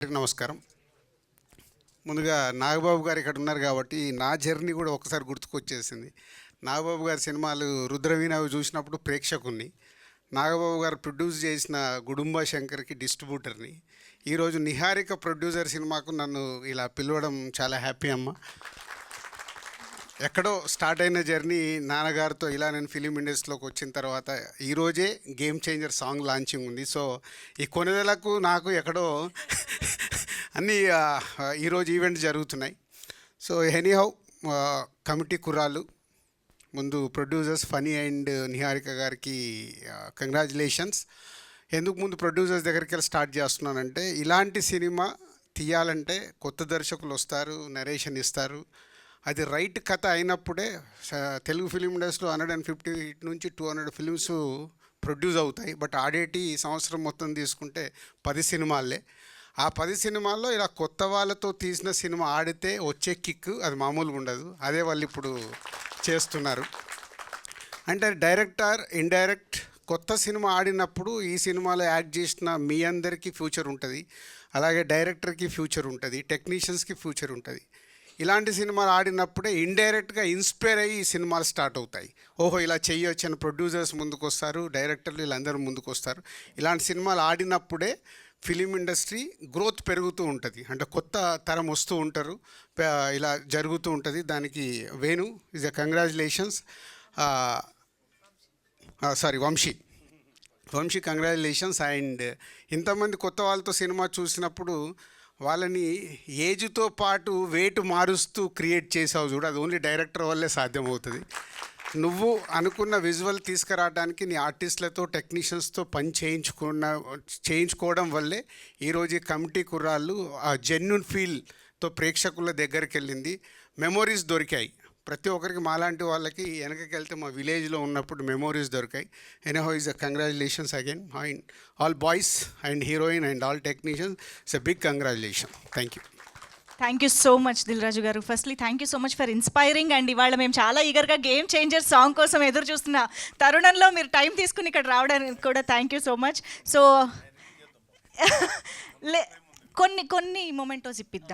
నమస్కారం. ముందుగా నాగబాబు గారు ఇక్కడ ఉన్నారు కాబట్టి నా జర్నీ కూడా ఒకసారి గుర్తుకొచ్చేసింది. నాగబాబు గారి సినిమాలు రుద్రవీణ అవి చూసినప్పుడు ప్రేక్షకుణ్ణి, నాగబాబు గారు ప్రొడ్యూస్ చేసిన గుడుంబ శంకర్కి డిస్ట్రిబ్యూటర్ని. ఈరోజు నిహారిక ప్రొడ్యూసర్ సినిమాకు నన్ను ఇలా పిలవడం చాలా హ్యాపీ అమ్మ. ఎక్కడో స్టార్ట్ అయిన జర్నీ నాన్నగారితో ఇలా నేను ఫిలిం ఇండస్ట్రీలోకి వచ్చిన తర్వాత ఈరోజే గేమ్ చేంజర్ సాంగ్ లాంచింగ్ ఉంది. సో ఈ కొనుదలకు నాకు ఎక్కడో అన్నీ ఈరోజు ఈవెంట్స్ జరుగుతున్నాయి. సో ఎనీహౌ కమిటీ కుర్రాళ్ళు ముందు ప్రొడ్యూసర్స్ ఫనీ అండ్ నిహారిక గారికి కంగ్రాచులేషన్స్. ఎందుకు ముందు ప్రొడ్యూసర్స్ దగ్గరికి వెళ్ళి స్టార్ట్ చేస్తున్నానంటే, ఇలాంటి సినిమా తీయాలంటే కొత్త దర్శకులు వస్తారు, నరేషన్ ఇస్తారు. అది రైట్ కథ అయినప్పుడే తెలుగు ఫిలిం ఇండస్ట్రీలో 150 నుంచి 200 ఫిలిమ్స్ ప్రొడ్యూస్ అవుతాయి. బట్ ఆడేటి ఈ సంవత్సరం మొత్తం తీసుకుంటే 10 సినిమాలే. ఆ 10 సినిమాల్లో ఇలా కొత్త వాళ్ళతో తీసిన సినిమా ఆడితే వచ్చే కిక్ అది మామూలుగా ఉండదు. అదే వాళ్ళు ఇప్పుడు చేస్తున్నారు. అంటే డైరెక్టర్ ఇండైరెక్ట్ కొత్త సినిమా ఆడినప్పుడు ఈ సినిమాలో యాక్ట్ చేసిన మీ అందరికీ ఫ్యూచర్ ఉంటుంది, అలాగే డైరెక్టర్కి ఫ్యూచర్ ఉంటుంది, టెక్నీషియన్స్కి ఫ్యూచర్ ఉంటుంది. ఇలాంటి సినిమాలు ఆడినప్పుడే ఇండైరెక్ట్గా ఇన్స్పైర్ అయ్యి ఈ సినిమాలు స్టార్ట్ అవుతాయి. ఓహో ఇలా చెయ్యొచ్చు అని ప్రొడ్యూసర్స్ ముందుకు వస్తారు, డైరెక్టర్లు వీళ్ళందరూ ముందుకు వస్తారు. ఇలాంటి సినిమాలు ఆడినప్పుడే ఫిలిం ఇండస్ట్రీ గ్రోత్ పెరుగుతూ ఉంటుంది. అంటే కొత్త తరం వస్తూ ఉంటారు, ఇలా జరుగుతూ ఉంటుంది. దానికి Venu is a congratulations. Vamshi congratulations. And ఇంతమంది కొత్త వాళ్ళతో సినిమా చూసినప్పుడు వాళ్ళని ఏజ్తో పాటు వెయిట్ మారుస్తూ క్రియేట్ చేసావు చూడు, అది ఓన్లీ డైరెక్టర్ వల్లే సాధ్యమవుతుంది. నువ్వు అనుకున్న విజువల్ తీసుకురావడానికి నీ ఆర్టిస్టులతో టెక్నీషియన్స్తో పని చేయించుకోవడం వల్లే ఈరోజు ఈ కమిటీ కుర్రాళ్ళు ఆ జెన్యున్ ఫీల్తో ప్రేక్షకుల దగ్గరికి వెళ్ళింది. మెమొరీస్ దొరికాయి ప్రతి ఒక్కరికి. మాలాంటి వాళ్ళకి వెనకకి వెళ్తే మా విలేజ్లో ఉన్నప్పుడు మెమోరీస్ దొరికాయి. Anyhow is a congratulations again and all boys and heroine and all technicians. It's a big congratulation. Thank you. Thank you so much Dil Raju garu. Firstly thank you so much for inspiring. And ఇవాళ మేము చాలా ఈగర్గా game changer song కోసం ఎదురు చూస్తున్న తరుణంలో మీరు time తీసుకుని ఇక్కడ రావడానికి కూడా thank you so much. So కొన్ని మొమెంటోస్ ఇప్పిద్దాం.